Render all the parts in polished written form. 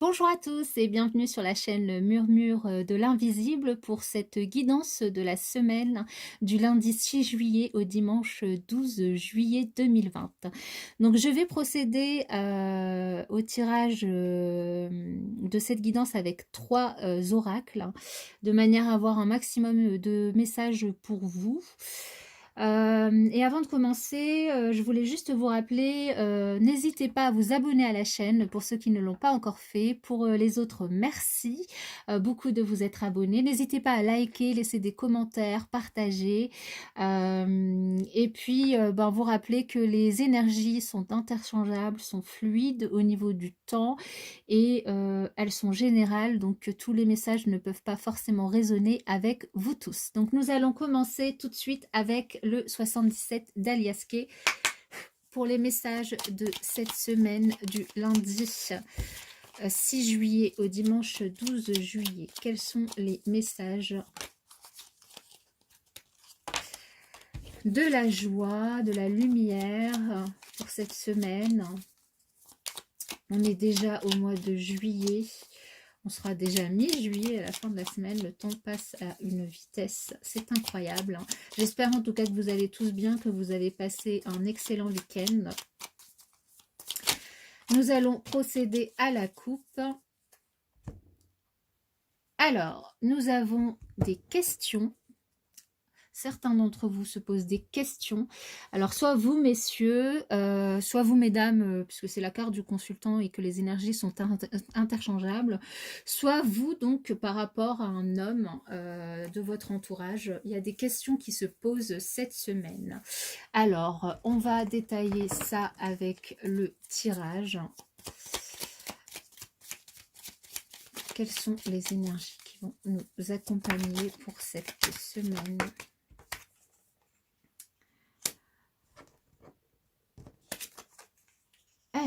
Bonjour à tous et bienvenue sur la chaîne Murmure de l'Invisible pour cette guidance de la semaine du lundi 6 juillet au dimanche 12 juillet 2020. Donc je vais procéder au tirage de cette guidance avec trois oracles de manière à avoir un maximum de messages pour vous. Et avant de commencer, je voulais juste vous rappeler, n'hésitez pas à vous abonner à la chaîne pour ceux qui ne l'ont pas encore fait. Pour les autres, merci beaucoup de vous être abonnés. N'hésitez pas à liker, laisser des commentaires, partager. Et puis, vous rappeler que les énergies sont interchangeables, sont fluides au niveau du temps et elles sont générales, donc tous les messages ne peuvent pas forcément résonner avec vous tous. Donc nous allons commencer tout de suite avec le 77 d'Aliaske pour les messages de cette semaine du lundi 6 juillet au dimanche 12 juillet. Quels sont les messages de la joie, de la lumière pour cette semaine? On est déjà au mois de juillet. On sera déjà mi-juillet à la fin de la semaine. Le temps passe à une vitesse. C'est incroyable. J'espère en tout cas que vous allez tous bien, que vous avez passé un excellent week-end. Nous allons procéder à la coupe. Alors, nous avons des questions. Certains d'entre vous se posent des questions. Alors, soit vous, messieurs, soit vous, mesdames, puisque c'est la carte du consultant et que les énergies sont interchangeables, soit vous, donc, par rapport à un homme de votre entourage. Il y a des questions qui se posent cette semaine. Alors, on va détailler ça avec le tirage. Quelles sont les énergies qui vont nous accompagner pour cette semaine ?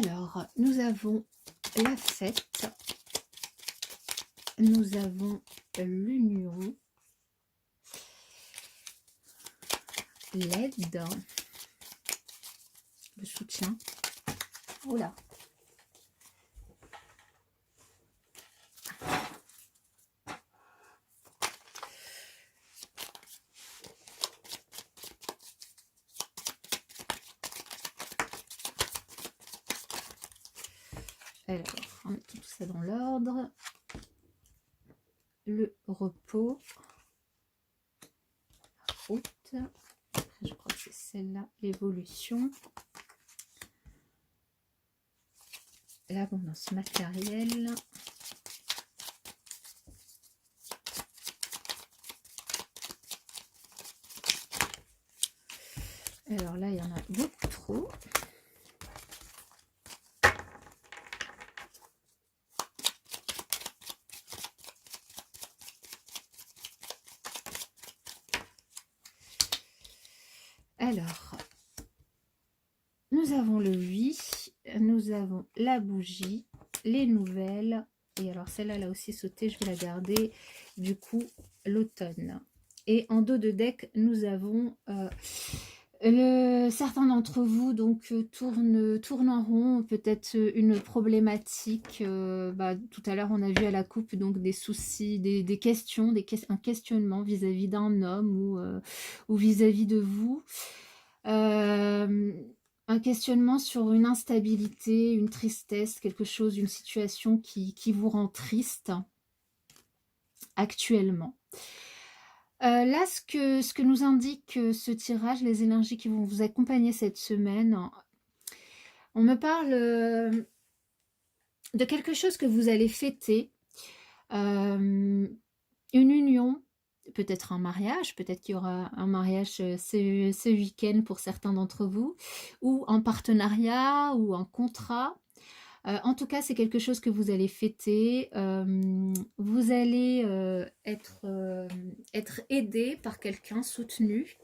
Alors, nous avons la fête, nous avons l'union, l'aide, le soutien. Oula. Alors, on met tout ça dans l'ordre. Le repos. La route. Je crois que c'est celle-là. L'évolution. L'abondance matérielle. Alors là, il y en a beaucoup trop. Alors, nous avons le 8, nous avons la bougie, les nouvelles, et alors celle-là, elle a aussi sauté, je vais la garder, du coup, l'automne. Et en dos de deck, nous avons certains d'entre vous donc tournent en rond, peut-être une problématique. Tout à l'heure, on a vu à la coupe donc des soucis, des questions, un questionnement vis-à-vis d'un homme ou vis-à-vis de vous. Un questionnement sur une instabilité, une tristesse, quelque chose, une situation qui vous rend triste actuellement. Là, ce que nous indique ce tirage, les énergies qui vont vous accompagner cette semaine, on me parle de quelque chose que vous allez fêter, une union, peut-être un mariage, peut-être qu'il y aura un mariage ce week-end pour certains d'entre vous, ou un partenariat, ou un contrat. En tout cas, c'est quelque chose que vous allez fêter. Vous allez être aidé par quelqu'un, soutenu.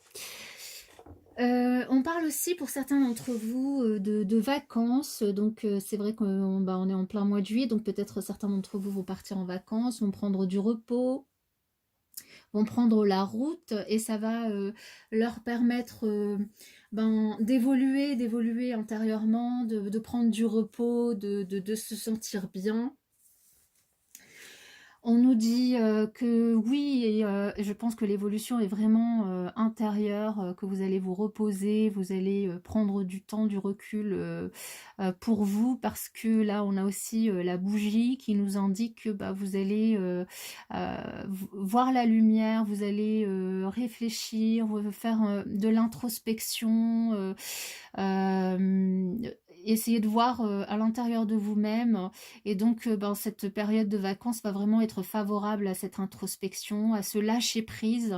On parle aussi pour certains d'entre vous de vacances. Donc, c'est vrai qu'on est en plein mois de juillet. Donc, peut-être certains d'entre vous vont partir en vacances, vont prendre du repos, vont prendre la route. Et ça va leur permettre d'évoluer intérieurement, de prendre du repos, de se sentir bien. On nous dit que oui, et je pense que l'évolution est vraiment intérieure, que vous allez vous reposer, vous allez prendre du temps, du recul pour vous, parce que là, on a aussi la bougie qui nous indique que bah, vous allez voir la lumière, vous allez réfléchir, faire de l'introspection, euh, essayer de voir à l'intérieur de vous-même. Et donc, ben, cette période de vacances va vraiment être favorable à cette introspection, à ce lâcher prise.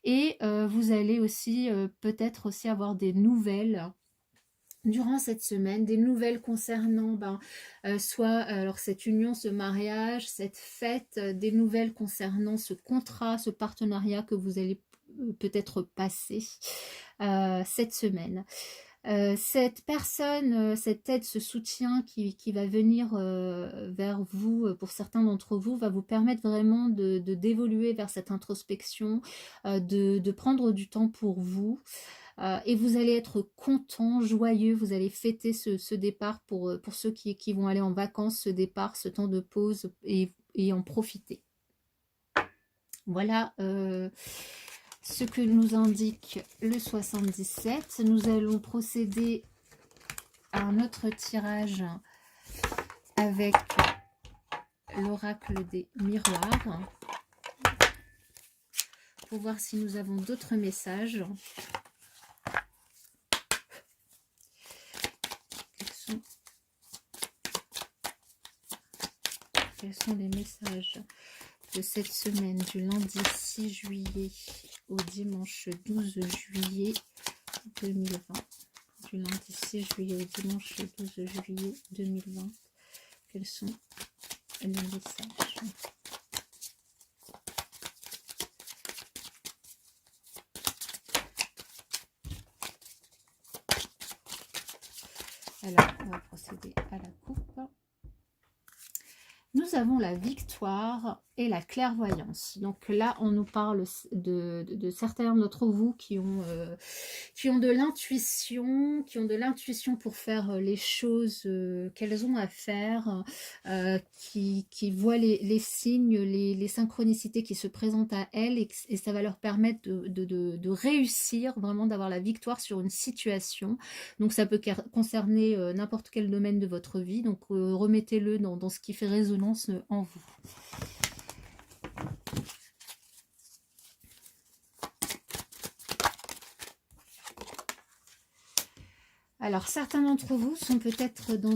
Et vous allez aussi peut-être aussi avoir des nouvelles durant cette semaine, des nouvelles concernant ben, soit alors cette union, ce mariage, cette fête, des nouvelles concernant ce contrat, ce partenariat que vous allez peut-être passer cette semaine. Cette personne, cette aide, ce soutien qui va venir vers vous, pour certains d'entre vous, va vous permettre vraiment d'évoluer vers cette introspection, de prendre du temps pour vous. Et vous allez être content, joyeux, vous allez fêter ce départ pour ceux qui vont aller en vacances, ce départ, ce temps de pause et en profiter. Voilà ce que nous indique le 77. Nous allons procéder à un autre tirage avec l'oracle des miroirs pour voir si nous avons d'autres messages. Quels sont les messages de cette semaine du lundi 6 juillet au dimanche 12 juillet 2020. Du lundi 6 juillet au dimanche 12 juillet 2020. Quels sont les messages? Alors, on va procéder à la coupe. Nous avons la victoire et la clairvoyance. Donc là, on nous parle de certains d'entre vous qui ont de l'intuition, pour faire les choses qu'elles ont à faire, qui voient les signes, les synchronicités qui se présentent à elles, et ça va leur permettre de réussir, vraiment d'avoir la victoire sur une situation. Donc ça peut concerner n'importe quel domaine de votre vie, donc remettez-le dans ce qui fait résonance en vous. Alors, certains d'entre vous sont peut-être dans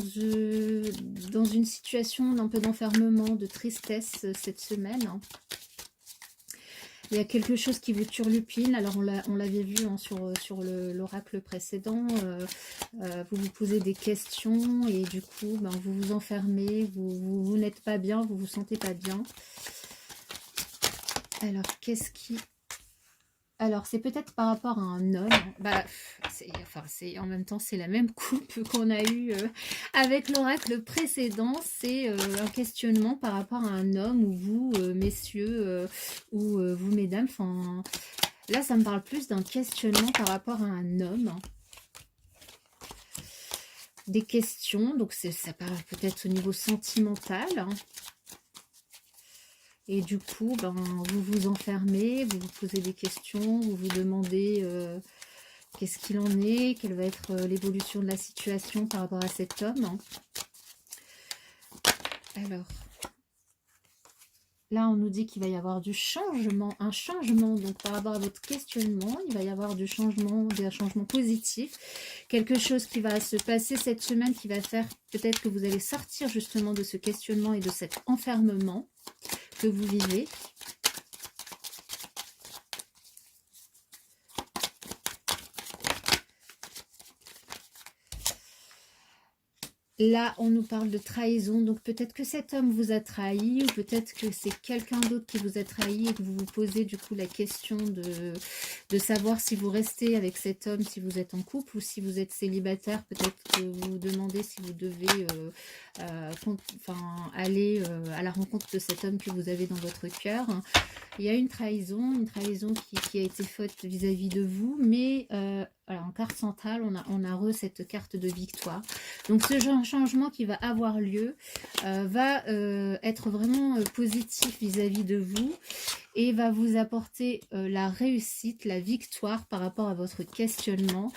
une situation d'un peu d'enfermement, de tristesse cette semaine. Il y a quelque chose qui vous turlupine. Alors, on l'avait vu hein, sur l'oracle précédent. Vous vous posez des questions et du coup, ben, vous vous enfermez. Vous n'êtes pas bien, vous vous sentez pas bien. Alors, qu'est-ce qui... Alors, c'est peut-être par rapport à un homme. Bah, en même temps, c'est la même coupe qu'on a eue avec l'oracle précédent. C'est un questionnement par rapport à un homme, ou vous, messieurs, ou vous, mesdames. Enfin, là, ça me parle plus d'un questionnement par rapport à un homme. Des questions, donc ça parle peut-être au niveau sentimental. Et du coup, ben, vous vous enfermez, vous vous posez des questions, vous vous demandez qu'est-ce qu'il en est, quelle va être l'évolution de la situation par rapport à cet homme. Alors, là, on nous dit qu'il va y avoir du changement, un changement, donc par rapport à votre questionnement, il va y avoir du changement, un changement positif, quelque chose qui va se passer cette semaine qui va faire peut-être que vous allez sortir justement de ce questionnement et de cet enfermement que vous vivez. Là, on nous parle de trahison, donc peut-être que cet homme vous a trahi, ou peut-être que c'est quelqu'un d'autre qui vous a trahi et que vous vous posez du coup la question de savoir si vous restez avec cet homme, si vous êtes en couple, ou si vous êtes célibataire. Peut-être que vous vous demandez si vous devez aller à la rencontre de cet homme que vous avez dans votre cœur. Il y a une trahison qui a été faite vis-à-vis de vous, mais alors en carte centrale, on a cette carte de victoire. Donc ce changement qui va avoir lieu va être vraiment positif vis-à-vis de vous et va vous apporter la réussite, la victoire par rapport à votre questionnement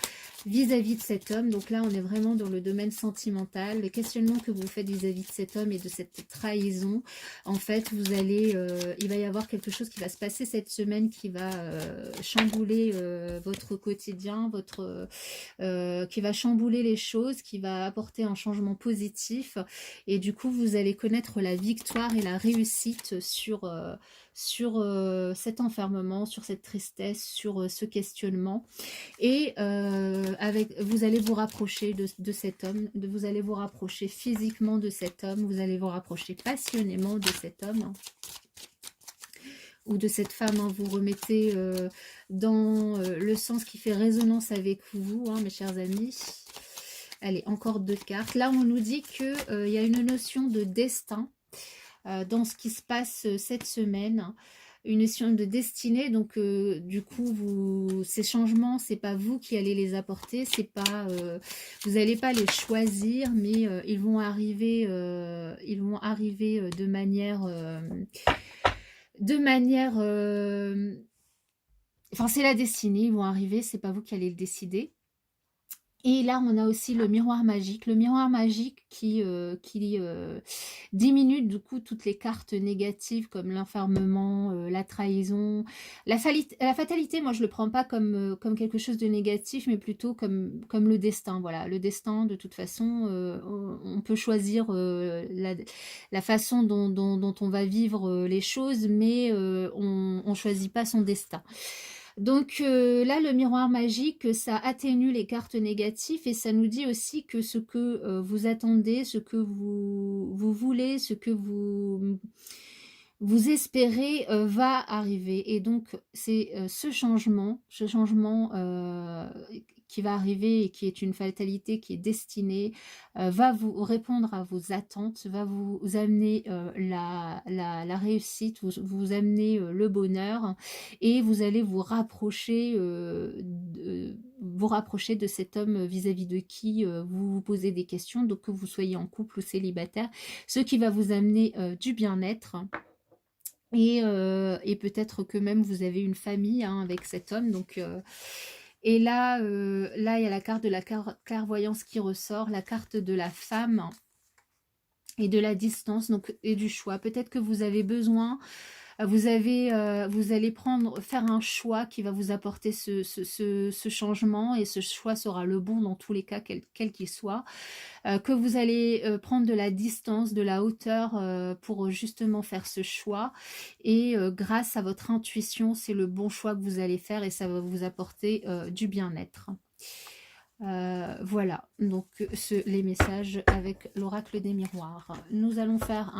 vis-à-vis de cet homme. Donc là, on est vraiment dans le domaine sentimental. Le questionnement que vous faites vis-à-vis de cet homme et de cette trahison, en fait, vous allez, il va y avoir quelque chose qui va se passer cette semaine qui va chambouler votre quotidien, qui va chambouler les choses, qui va apporter un changement positif. Et du coup, vous allez connaître la victoire et la réussite sur cet enfermement, sur cette tristesse, sur ce questionnement. Et vous allez vous rapprocher de cet homme, vous allez vous rapprocher physiquement de cet homme, vous allez vous rapprocher passionnément de cet homme ou de cette femme, hein. Vous remettez dans le sens qui fait résonance avec vous, hein, mes chers amis. Allez, encore 2 cartes. Là, on nous dit qu'il y a une notion de destin dans ce qui se passe cette semaine, une notion de destinée. Donc du coup, ces changements, c'est pas vous qui allez les apporter, c'est pas vous n'allez pas les choisir, mais ils vont arriver enfin c'est la destinée, ils vont arriver, c'est pas vous qui allez le décider. Et là, on a aussi le miroir magique. Le miroir magique qui diminue du coup toutes les cartes négatives comme l'enfermement, la trahison. La fatalité, moi je le prends pas comme quelque chose de négatif, mais plutôt comme le destin. Voilà, le destin, de toute façon, on peut choisir la façon dont on va vivre les choses, mais on ne choisit pas son destin. Donc là, le miroir magique, ça atténue les cartes négatives et ça nous dit aussi que ce que vous attendez, ce que vous voulez, ce que vous espérez va arriver. Et donc, c'est ce changement qui va arriver et qui est une fatalité, qui est destinée, va vous répondre à vos attentes, va vous amener la réussite, vous amener le bonheur et vous allez vous rapprocher de cet homme vis-à-vis de qui vous vous posez des questions, donc que vous soyez en couple ou célibataire, ce qui va vous amener du bien-être. Et peut-être que même vous avez une famille, hein, avec cet homme. Donc, et là, il y a la carte de la clairvoyance qui ressort, la carte de la femme et de la distance, donc, et du choix. Peut-être que vous avez besoin, vous allez faire un choix qui va vous apporter ce changement, et ce choix sera le bon dans tous les cas, quel qu'il soit. Que vous allez prendre de la distance, de la hauteur pour justement faire ce choix. Et grâce à votre intuition, c'est le bon choix que vous allez faire et ça va vous apporter du bien-être. Voilà, donc les messages avec l'oracle des miroirs. Nous allons faire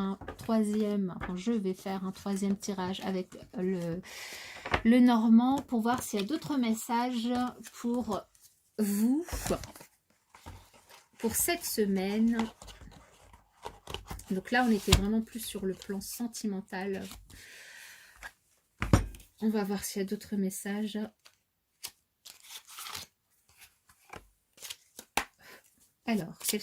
je vais faire un troisième tirage avec le normand pour voir s'il y a d'autres messages pour vous pour cette semaine. Donc là, on était vraiment plus sur le plan sentimental. On va voir s'il y a d'autres messages. Alors, quels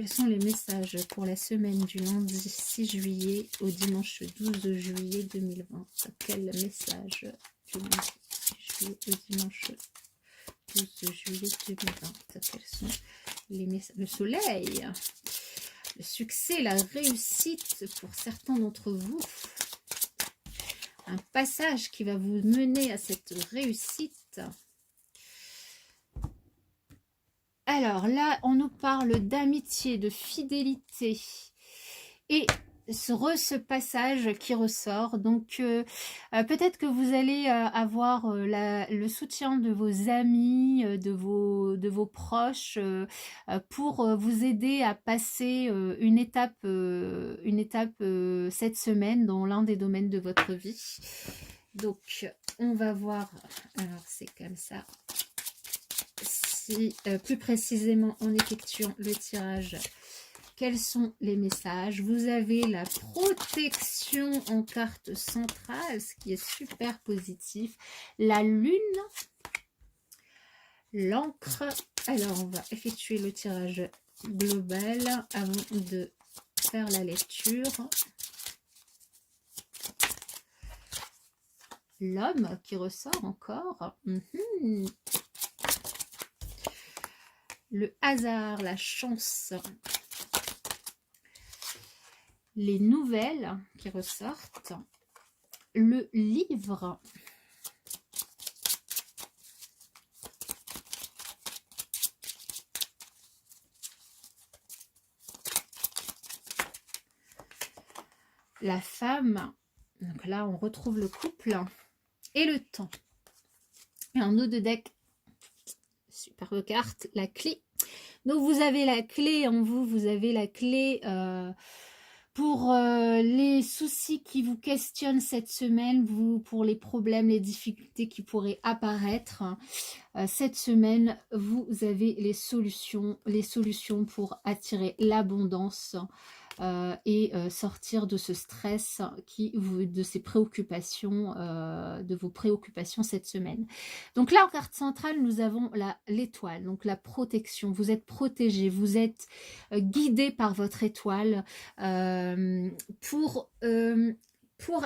sont les messages pour la semaine du lundi 6 juillet au dimanche 12 juillet 2020? Quel message du lundi 6 juillet au dimanche 12 juillet 2020? Quels sont les messages? Le soleil, le succès, la réussite pour certains d'entre vous. Un passage qui va vous mener à cette réussite. Alors là, on nous parle d'amitié, de fidélité et ce passage qui ressort. Donc peut-être que vous allez avoir le soutien de vos amis, de vos proches pour vous aider à passer une étape cette semaine dans l'un des domaines de votre vie. Donc on va voir, alors c'est comme ça. Si plus précisément en effectuant le tirage quels sont les messages? Vous avez la protection en carte centrale, ce qui est super positif. La lune, l'encre. Alors, on va effectuer le tirage global avant de faire la lecture. L'homme qui ressort encore. Le hasard, la chance. Les nouvelles qui ressortent. Le livre. La femme. Donc là, on retrouve le couple. Et le temps. Et un autre deck. Superbe carte. La clé. Donc vous avez la clé en vous. Vous avez la clé pour les soucis qui vous questionnent cette semaine. Pour les problèmes, les difficultés qui pourraient apparaître. Cette semaine, vous avez les solutions pour attirer l'abondance et sortir de ce stress, de ces préoccupations, de vos préoccupations cette semaine. Donc là, en carte centrale, nous avons l'étoile, donc la protection. Vous êtes protégé, vous êtes guidé par votre étoile pour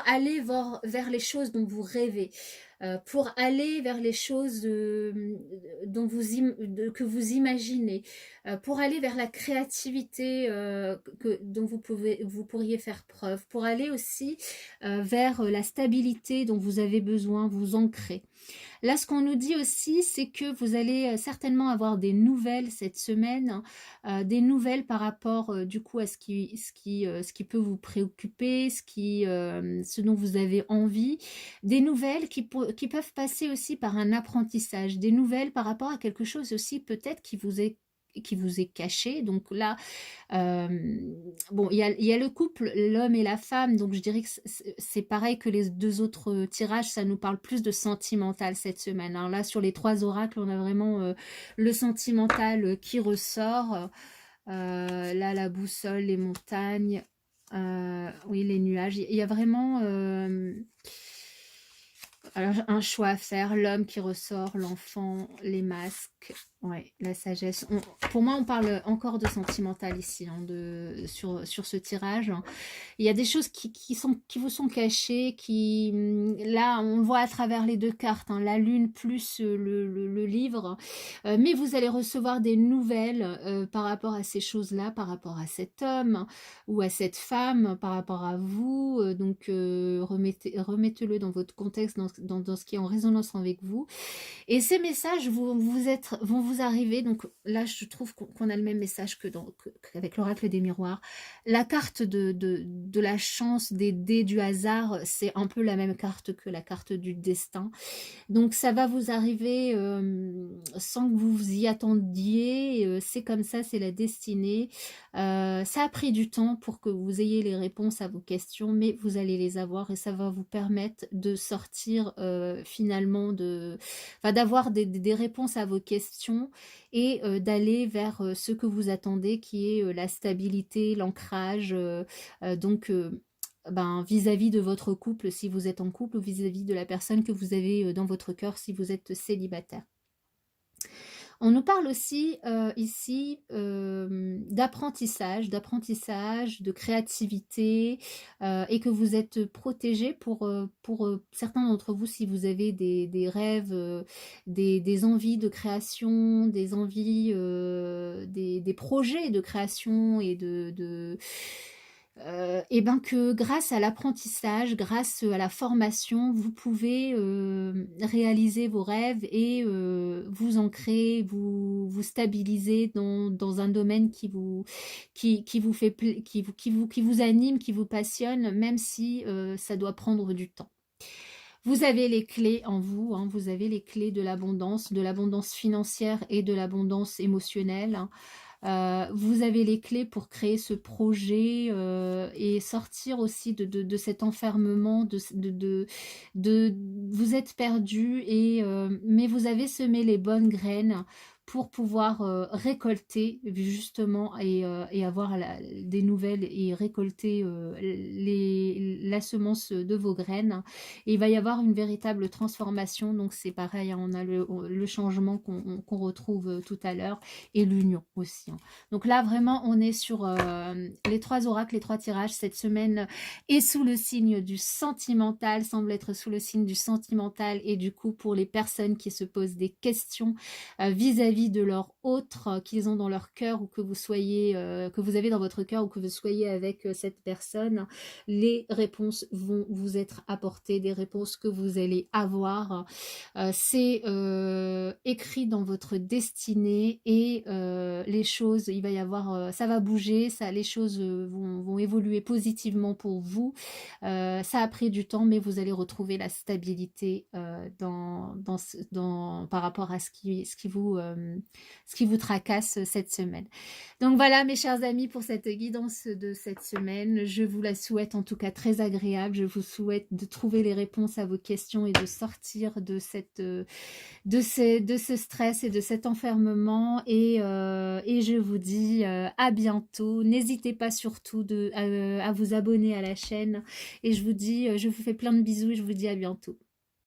aller vers les choses dont vous rêvez. Pour aller vers les choses que vous imaginez, pour aller vers la créativité dont vous pourriez faire preuve, pour aller aussi vers la stabilité dont vous avez besoin, vous ancrer. Là, ce qu'on nous dit aussi, c'est que vous allez certainement avoir des nouvelles cette semaine, des nouvelles par rapport du coup à ce qui peut vous préoccuper, ce dont vous avez envie, des nouvelles qui peuvent passer aussi par un apprentissage, des nouvelles par rapport à quelque chose aussi peut-être qui vous est caché. Donc là, bon, il y a le couple, l'homme et la femme, donc je dirais que c'est pareil que les deux autres tirages, ça nous parle plus de sentimental cette semaine. Hein. Là, sur les 3 oracles, on a vraiment le sentimental qui ressort. Là, la boussole, les montagnes, oui, les nuages. Il y a vraiment alors, un choix à faire, l'homme qui ressort, l'enfant, les masques, ouais, la sagesse. Pour moi, on parle encore de sentimental ici, hein, sur ce tirage. Il y a des choses qui vous sont cachées, là, on voit à travers les 2 cartes, hein, la lune plus le livre, mais vous allez recevoir des nouvelles par rapport à ces choses-là, par rapport à cet homme ou à cette femme, par rapport à vous, donc remettez-le dans votre contexte, dans ce qui est en résonance avec vous. Et ces messages vont vous arriver. Donc là, je trouve qu'on a le même message qu'avec l'oracle des miroirs. La carte de la chance, des dés, du hasard, c'est un peu la même carte que la carte du destin. Donc ça va vous arriver sans que vous vous y attendiez. C'est comme ça, c'est la destinée. Ça a pris du temps pour que vous ayez les réponses à vos questions, mais vous allez les avoir et ça va vous permettre de sortir finalement d'avoir des réponses à vos questions et d'aller vers ce que vous attendez, qui est la stabilité, l'ancrage, donc vis-à-vis de votre couple si vous êtes en couple, ou vis-à-vis de la personne que vous avez dans votre cœur si vous êtes célibataire. On nous parle aussi ici d'apprentissage, de créativité, et que vous êtes protégé pour certains d'entre vous, si vous avez des rêves, des envies de création, des envies, des projets de création et et ben que grâce à l'apprentissage, grâce à la formation, vous pouvez réaliser vos rêves et vous ancrer, vous stabiliser dans un domaine qui vous anime, qui vous passionne, même si ça doit prendre du temps. Vous avez les clés en vous, hein, vous avez les clés de l'abondance financière et de l'abondance émotionnelle. Hein. Vous avez les clés pour créer ce projet et sortir aussi de cet enfermement, vous êtes perdu, mais vous avez semé les bonnes graines pour pouvoir récolter justement et avoir des nouvelles et récolter la semence de vos graines. Et il va y avoir une véritable transformation, donc c'est pareil, hein, on a le changement qu'on retrouve tout à l'heure et l'union aussi, hein. Donc là vraiment on est sur les 3 oracles, les 3 tirages cette semaine est sous le signe du sentimental, semble être sous le signe du sentimental, et du coup pour les personnes qui se posent des questions vis-à-vis de leur autre qu'ils ont dans leur cœur, ou que vous soyez, que vous avez dans votre cœur, ou que vous soyez avec cette personne, les réponses vont vous être apportées, des réponses que vous allez avoir. C'est écrit dans votre destinée, et les choses, il va y avoir, ça va bouger, les choses vont évoluer positivement pour vous. Ça a pris du temps, mais vous allez retrouver la stabilité par rapport à ce qui vous tracasse cette semaine. Donc voilà mes chers amis pour cette guidance de cette semaine. Je vous la souhaite en tout cas très agréable. Je vous souhaite de trouver les réponses à vos questions et de sortir de ce stress et de cet enfermement, et je vous dis à bientôt. N'hésitez pas surtout à vous abonner à la chaîne, et je vous fais plein de bisous et je vous dis à bientôt.